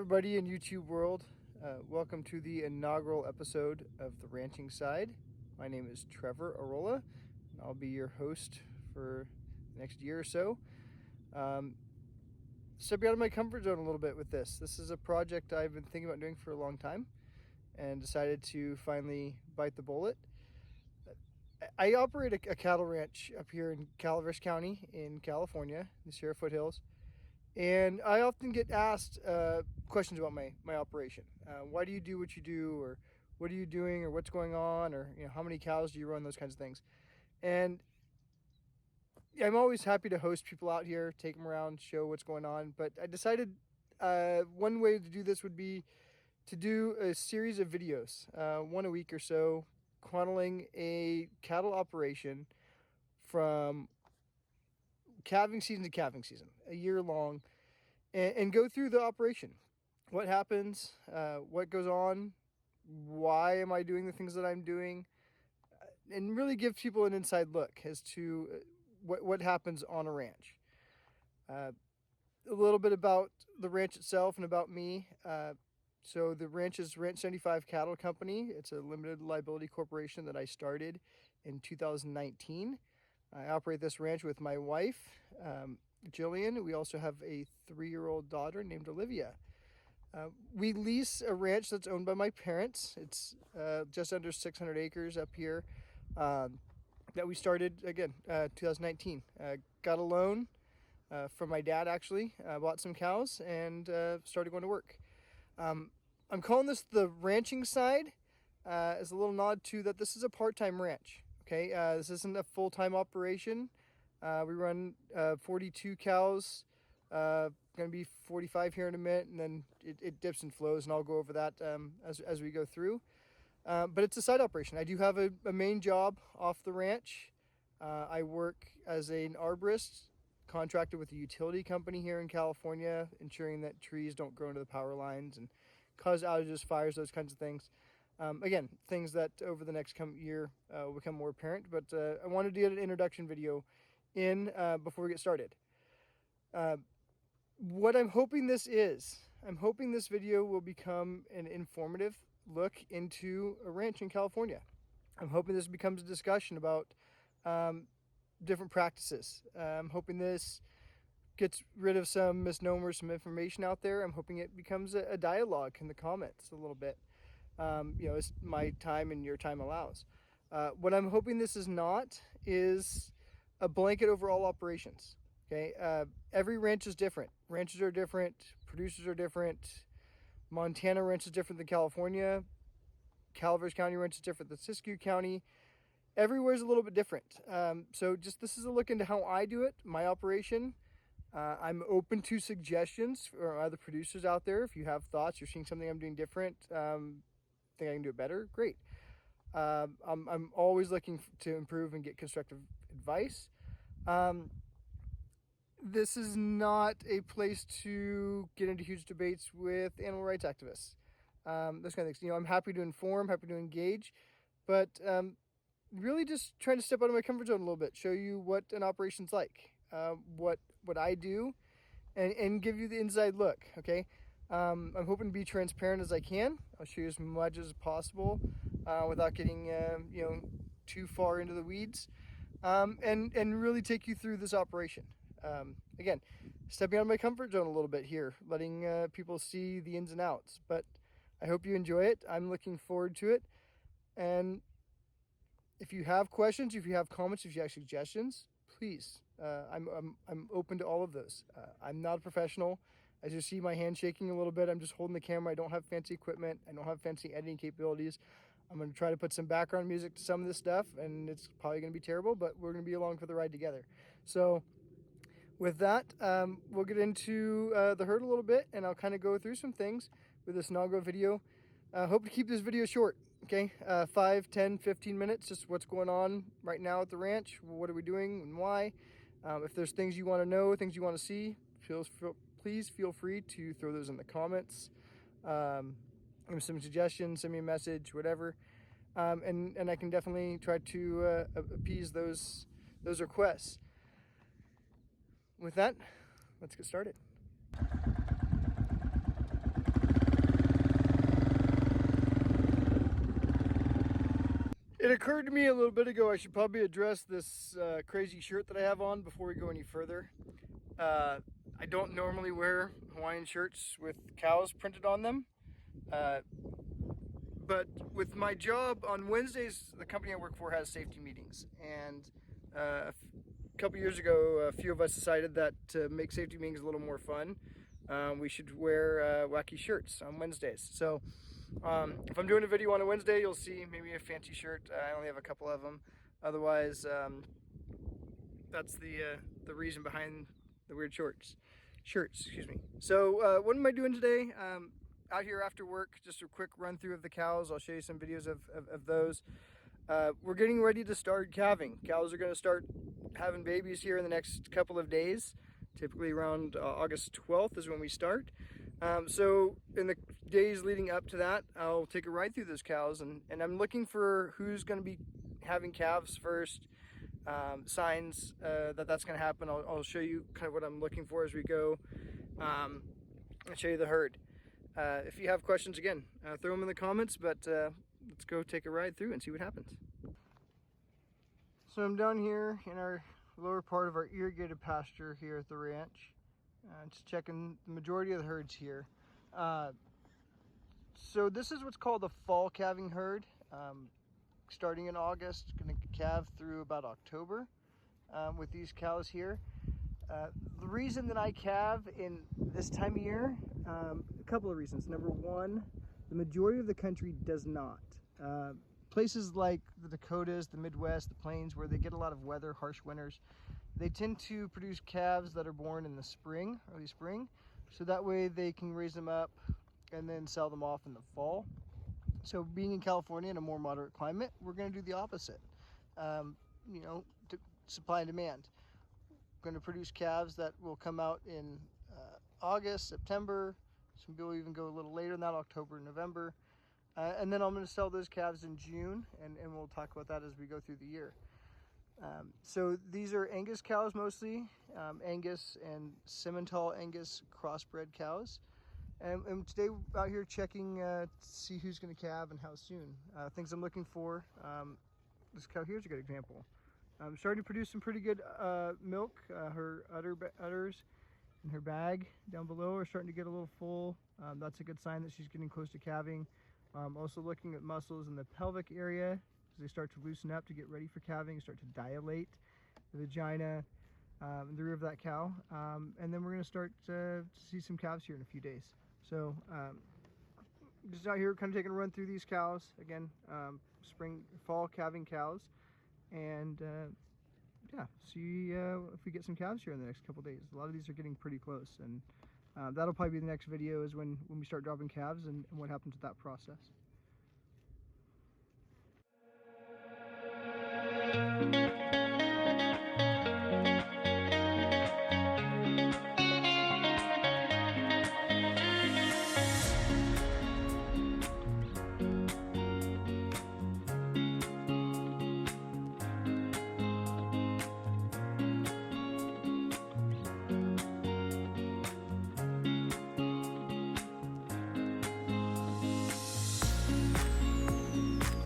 everybody in YouTube world. Welcome to the inaugural episode of The Ranching Side. My name is Trevor Arola, and I'll be your host for the next year or so. Stepping out of my comfort zone a little bit with this. This is a project I've been thinking about doing for a long time and decided to finally bite the bullet. I operate a cattle ranch up here in Calaveras County in California, the Sierra Foothills. And I often get asked questions about my operation. Why do you do what you do, or what are you doing, or what's going on, or how many cows do you run, those kinds of things. And I'm always happy to host people out here, take them around, show what's going on. But I decided one way to do this would be to do a series of videos, one a week or so, chronicling a cattle operation from calving season to calving season, a year long, and go through the operation. What happens, what goes on, why am I doing the things that I'm doing, and really give people an inside look as to what happens on a ranch. A little bit about the ranch itself and about me. So the ranch is Ranch 75 Cattle Company. It's a limited liability corporation that I started in 2019. I operate this ranch with my wife, Jillian. We also have a 3-year-old daughter named Olivia. We lease a ranch that's owned by my parents. It's just under 600 acres up here that we started, again, 2019. Got a loan from my dad, actually. Bought some cows and started going to work. I'm calling this the ranching side as a little nod to that this is a part-time ranch. Okay, this isn't a full-time operation. We run 42 cows, going to be 45 here in a minute, and then it dips and flows, and I'll go over that as we go through. But it's a side operation. I do have a main job off the ranch. I work as an arborist, contracted with a utility company here in California, ensuring that trees don't grow into the power lines and cause outages, fires, those kinds of things. Again, things that over the next year will become more apparent, but I wanted to get an introduction video in before we get started. What I'm hoping this video will become an informative look into a ranch in California. I'm hoping this becomes a discussion about different practices. I'm hoping this gets rid of some misnomers, some information out there. I'm hoping it becomes a dialogue in the comments a little bit. As my time and your time allows. What I'm hoping this is not is a blanket over all operations. Okay, every ranch is different. Ranches are different. Producers are different. Montana ranch is different than California. Calaveras County ranch is different than Siskiyou County. Everywhere's a little bit different. So just this is a look into how I do it, my operation. I'm open to suggestions for other producers out there. If you have thoughts, you're seeing something I'm doing different, think I can do it better, great. I'm always looking to improve and get constructive advice. This is not a place to get into huge debates with animal rights activists. Those kind of things. I'm happy to inform, happy to engage, but really just trying to step out of my comfort zone a little bit, show you what an operation's like, what I do, and give you the inside look. Okay. I'm hoping to be transparent as I can. I'll show you as much as possible without getting too far into the weeds, and really take you through this operation. Again, stepping out of my comfort zone a little bit here, letting people see the ins and outs. But I hope you enjoy it. I'm looking forward to it. And if you have questions, if you have comments, if you have suggestions, please. I'm open to all of those. I'm not a professional. As you see my hand shaking a little bit, I'm just holding the camera. I don't have fancy equipment. I don't have fancy editing capabilities. I'm going to try to put some background music to some of this stuff, and it's probably going to be terrible, but we're going to be along for the ride together. So with that, we'll get into the herd a little bit, and I'll kind of go through some things with this inaugural video. Hope to keep this video short, okay? 5, 10, 15 minutes, just what's going on right now at the ranch. What are we doing and why? If there's things you want to know, things you want to see, please feel free to throw those in the comments. Give me some suggestions, send me a message, whatever. And I can definitely try to appease those requests. With that, let's get started. It occurred to me a little bit ago I should probably address this crazy shirt that I have on before we go any further. I don't normally wear Hawaiian shirts with cows printed on them, but with my job on Wednesdays, the company I work for has safety meetings, and a couple years ago, a few of us decided that to make safety meetings a little more fun, we should wear wacky shirts on Wednesdays. So if I'm doing a video on a Wednesday, you'll see maybe a fancy shirt. I only have a couple of them. Otherwise, that's the reason behind the weird shirts. Excuse me. So what am I doing today? Out here after work, just a quick run through of the cows. I'll show you some videos of those. We're getting ready to start calving. Cows are going to start having babies here in the next couple of days. Typically around August 12th is when we start. So in the days leading up to that, I'll take a ride through those cows, and I'm looking for who's going to be having calves first, signs that that's going to happen. I'll show you kind of what I'm looking for as we go, and show you the herd. If you have questions, again, throw them in the comments, but let's go take a ride through and see what happens. So I'm down here in our lower part of our irrigated pasture here at the ranch. Just checking the majority of the herds here. So this is what's called a fall calving herd. Starting in August, going to calve through about October with these cows here. The reason that I calve in this time of year, a couple of reasons. Number one, the majority of the country does not. Places like the Dakotas, the Midwest, the Plains, where they get a lot of weather, harsh winters, they tend to produce calves that are born in the spring, early spring, so that way they can raise them up and then sell them off in the fall. So being in California in a more moderate climate, we're going to do the opposite. You know, supply and demand. We're going to produce calves that will come out in August, September. Some people even go a little later than that, October, November. And then I'm going to sell those calves in June, and we'll talk about that as we go through the year. So these are Angus cows mostly, Angus and Simmental Angus crossbred cows. And today we're out here checking to see who's going to calve and how soon. Things I'm looking for, this cow here's a good example. Starting to produce some pretty good milk. Her udders in her bag down below are starting to get a little full. That's a good sign that she's getting close to calving. Also looking at muscles in the pelvic area as they start to loosen up to get ready for calving, start to dilate the vagina, the rear of that cow. And then we're going to start to see some calves here in a few days. So just out here kind of taking a run through these cows. Again, fall calving cows. And yeah, see if we get some calves here in the next couple days. A lot of these are getting pretty close, and that'll probably be the next video, is when we start dropping calves and what happens with that process.